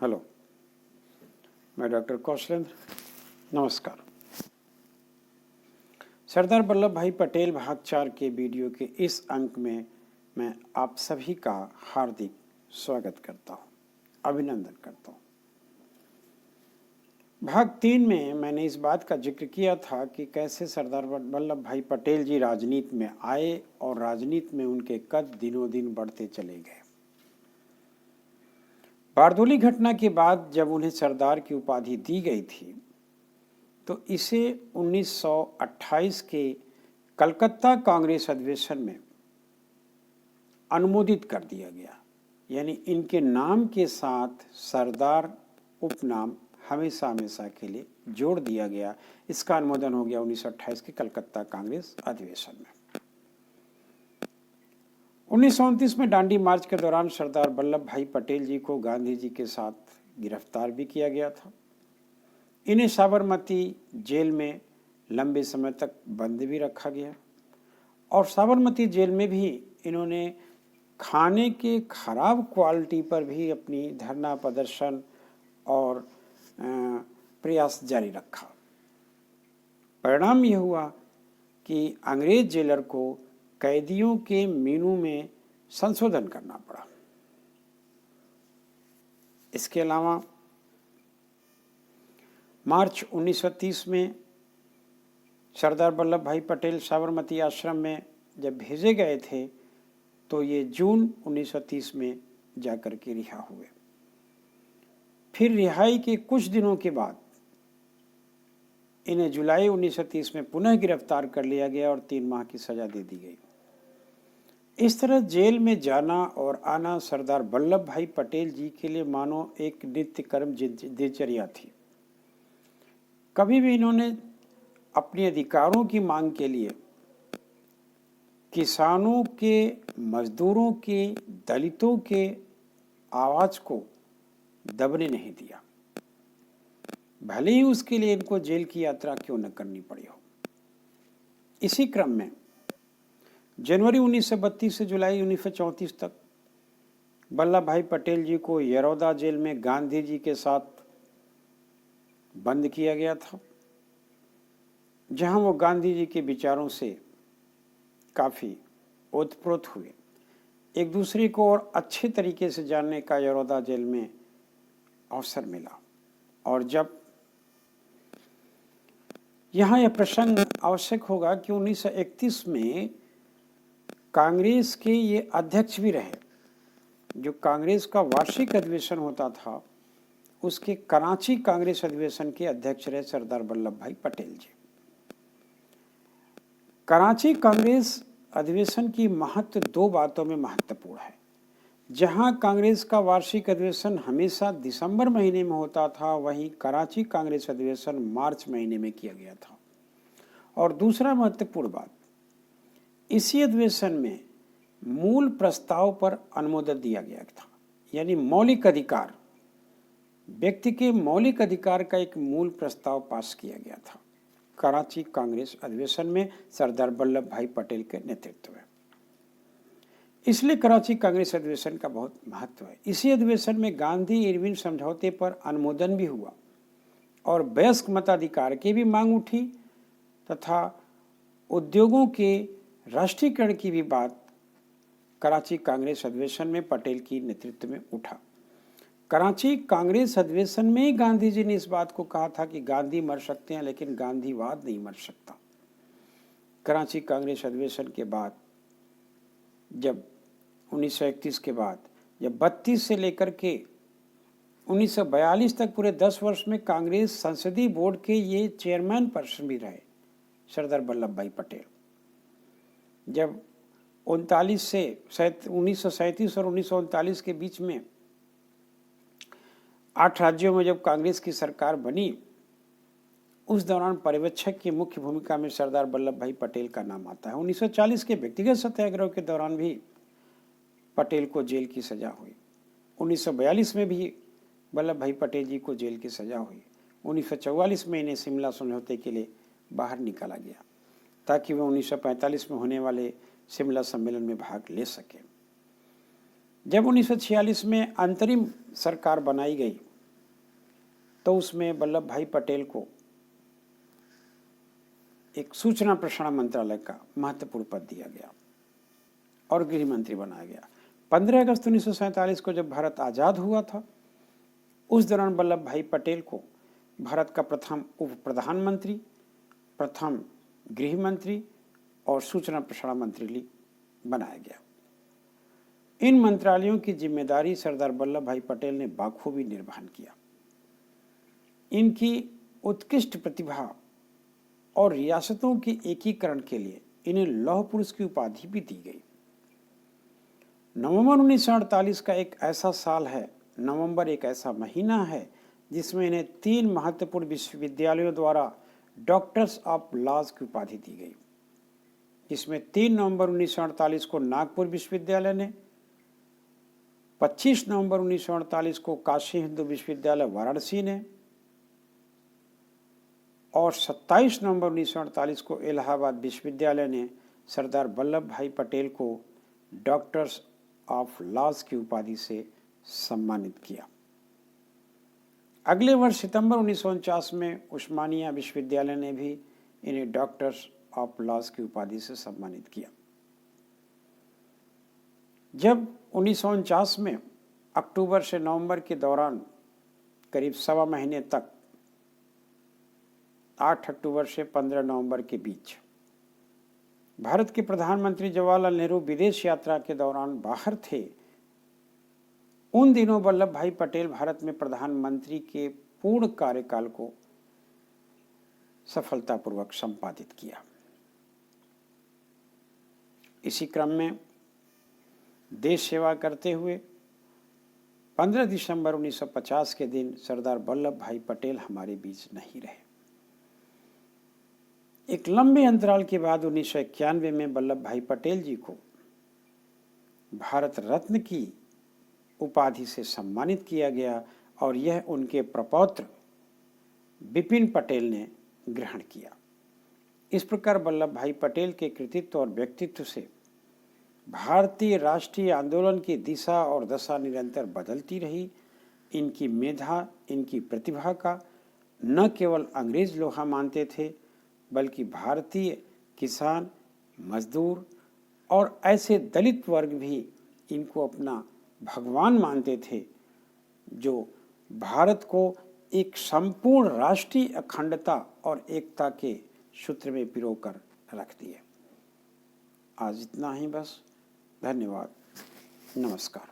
Hello, मैं doctor Kaushalendra. नमस्कार। सरदार वल्लभ भाई पटेल भाग 4 के वीडियो के इस अंक में मैं आप सभी का हार्दिक स्वागत करता हूं, अभिनंदन करता हूं। भाग 3 में मैंने इस बात का जिक्र किया था कि कैसे सरदार वल्लभ भाई पटेल जी राजनीति में आए और राजनीति में उनके कद दिनों दिन बढ़ते चले गए। बारदोली घटना के बाद जब उन्हें सरदार की उपाधि दी गई थी तो इसे 1928 के कलकत्ता कांग्रेस अधिवेशन में अनुमोदित कर दिया गया, यानी इनके नाम के साथ सरदार उपनाम हमेशा हमेशा के लिए जोड़ दिया गया। इसका अनुमोदन हो गया 1928 के कलकत्ता कांग्रेस अधिवेशन में। 1929 में डांडी मार्च के दौरान सरदार वल्लभ भाई पटेल जी को गांधी जी के साथ गिरफ्तार भी किया गया था। इन्हें साबरमती जेल में लंबे समय तक बंद भी रखा गया और साबरमती जेल में भी इन्होंने खाने के खराब क्वालिटी पर भी अपनी धरना प्रदर्शन और प्रयास जारी रखा। परिणाम यह हुआ कि अंग्रेज जेलर को कैदियों के मेनू में संशोधन करना पड़ा। इसके अलावा मार्च 1930 में सरदार वल्लभ भाई पटेल साबरमती आश्रम में जब भेजे गए थे तो ये जून 1930 में जाकर के रिहा हुए। फिर रिहाई के कुछ दिनों के बाद इन्हें जुलाई 1930 में पुनः गिरफ्तार कर लिया गया और 3 माह की सजा दे दी गई। इस तरह जेल में जाना और आना सरदार वल्लभ भाई पटेल जी के लिए मानो एक नित्य कर्म दिनचर्या थी। कभी भी इन्होंने अपने अधिकारों की मांग के लिए किसानों के, मजदूरों के, दलितों के आवाज को दबने नहीं दिया, भले ही उसके लिए इनको जेल की यात्रा क्यों न करनी पड़ी हो। इसी क्रम में जनवरी 1932 से जुलाई 1934 तक वल्लभ भाई पटेल जी को यरौदा जेल में गांधी जी के साथ बंद किया गया था, जहां वो गांधी जी के विचारों से काफ़ी ओतप्रोत हुए। एक दूसरे को और अच्छे तरीके से जानने का यरौदा जेल में अवसर मिला। और जब यहाँ यह प्रसंग आवश्यक होगा कि 1931 में कांग्रेस के ये अध्यक्ष भी रहे। जो कांग्रेस का वार्षिक अधिवेशन होता था उसके कराची कांग्रेस अधिवेशन के अध्यक्ष रहे सरदार वल्लभ भाई पटेल जी। कराची कांग्रेस अधिवेशन की महत्व 2 बातों में महत्वपूर्ण है। जहां कांग्रेस का वार्षिक अधिवेशन हमेशा दिसंबर महीने में होता था, वहीं कराची कांग्रेस अधिवेशन मार्च महीने में किया गया था। और दूसरा महत्वपूर्ण बात, इसी अधिवेशन में मूल प्रस्ताव पर अनुमोदन दिया गया था, यानी मौलिक अधिकार, व्यक्ति के मौलिक अधिकार का एक मूल प्रस्ताव पास किया गया था कराची कांग्रेस अधिवेशन में सरदार वल्लभ भाई पटेल के नेतृत्व में। इसलिए कराची कांग्रेस अधिवेशन का बहुत महत्व है। इसी अधिवेशन में गांधी इरविन समझौते पर अनुमोदन भी हुआ और वयस्क मताधिकार की भी मांग उठी तथा उद्योगों के राष्ट्रीयकरण की भी बात कराची कांग्रेस अधिवेशन में पटेल की नेतृत्व में उठा। कराची कांग्रेस अधिवेशन में ही गांधी जी ने इस बात को कहा था कि गांधी मर सकते हैं लेकिन गांधीवाद नहीं मर सकता। कराची कांग्रेस अधिवेशन के बाद जब 1931 के बाद जब 32 से लेकर के 1942 तक पूरे 10 वर्ष में कांग्रेस संसदीय बोर्ड के ये चेयरमैन पर्सन भी रहे सरदार वल्लभ भाई पटेल। जब 1937 और 1939 के बीच में 8 राज्यों में जब कांग्रेस की सरकार बनी, उस दौरान पर्यवेक्षक की मुख्य भूमिका में सरदार वल्लभ भाई पटेल का नाम आता है। 1940 के व्यक्तिगत सत्याग्रह के दौरान भी पटेल को जेल की सजा हुई। 1942 में भी वल्लभ भाई पटेल जी को जेल की सजा हुई। 1944 में इन्हें शिमला समझौते के लिए बाहर निकाला गया ताकि वह 1945 में होने वाले शिमला सम्मेलन में भाग ले सके। जब 1946 में अंतरिम सरकार बनाई गई तो उसमें वल्लभ भाई पटेल को एक सूचना प्रसारण मंत्रालय का महत्वपूर्ण पद दिया गया और गृह मंत्री बनाया गया। 15 अगस्त 1947 को जब भारत आज़ाद हुआ था, उस दौरान वल्लभ भाई पटेल को भारत का प्रथम उप प्रधानमंत्री, प्रथम गृह मंत्री और सूचना प्रसारण मंत्री बनाया गया। इन मंत्रालयों की जिम्मेदारी सरदार वल्लभ भाई पटेल ने बाखूबी निर्वहन किया। इनकी उत्कृष्ट प्रतिभा और रियासतों के एकीकरण के लिए इन्हें लौह पुरुष की उपाधि भी दी गई। नवंबर 1948 का एक ऐसा साल है, नवंबर एक ऐसा महीना है जिसमें इन्हें 3 महत्वपूर्ण विश्वविद्यालयों द्वारा डॉक्टर्स ऑफ लॉज की उपाधि दी गई, जिसमें 3 नवंबर 1948 को नागपुर विश्वविद्यालय ने, 25 नवंबर 1948 को काशी हिंदू विश्वविद्यालय वाराणसी ने और 27 नवंबर 1948 को इलाहाबाद विश्वविद्यालय ने सरदार वल्लभ भाई पटेल को डॉक्टर्स ऑफ लॉज की उपाधि से सम्मानित किया। अगले वर्ष सितंबर 1949 में उस्मानिया विश्वविद्यालय ने भी इन्हें डॉक्टर्स ऑफ लॉज की उपाधि से सम्मानित किया। जब 1949 में अक्टूबर से नवंबर के दौरान करीब 1.25 महीने तक 8 अक्टूबर से 15 नवंबर के बीच भारत के प्रधानमंत्री जवाहरलाल नेहरू विदेश यात्रा के दौरान बाहर थे, उन दिनों वल्लभ भाई पटेल भारत में प्रधानमंत्री के पूर्ण कार्यकाल को सफलतापूर्वक संपादित किया। इसी क्रम में देश सेवा करते हुए 15 दिसंबर 1950 के दिन सरदार वल्लभ भाई पटेल हमारे बीच नहीं रहे। एक लंबे अंतराल के बाद 1991 में वल्लभ भाई पटेल जी को भारत रत्न की उपाधि से सम्मानित किया गया और यह उनके प्रपौत्र बिपिन पटेल ने ग्रहण किया। इस प्रकार वल्लभ भाई पटेल के कृतित्व और व्यक्तित्व से भारतीय राष्ट्रीय आंदोलन की दिशा और दशा निरंतर बदलती रही। इनकी मेधा, इनकी प्रतिभा का न केवल अंग्रेज लोहा मानते थे, बल्कि भारतीय किसान, मजदूर और ऐसे दलित वर्ग भी इनको अपना भगवान मानते थे, जो भारत को एक संपूर्ण राष्ट्रीय अखंडता और एकता के सूत्र में पिरोकर रख दिए। आज इतना ही बस। धन्यवाद। नमस्कार।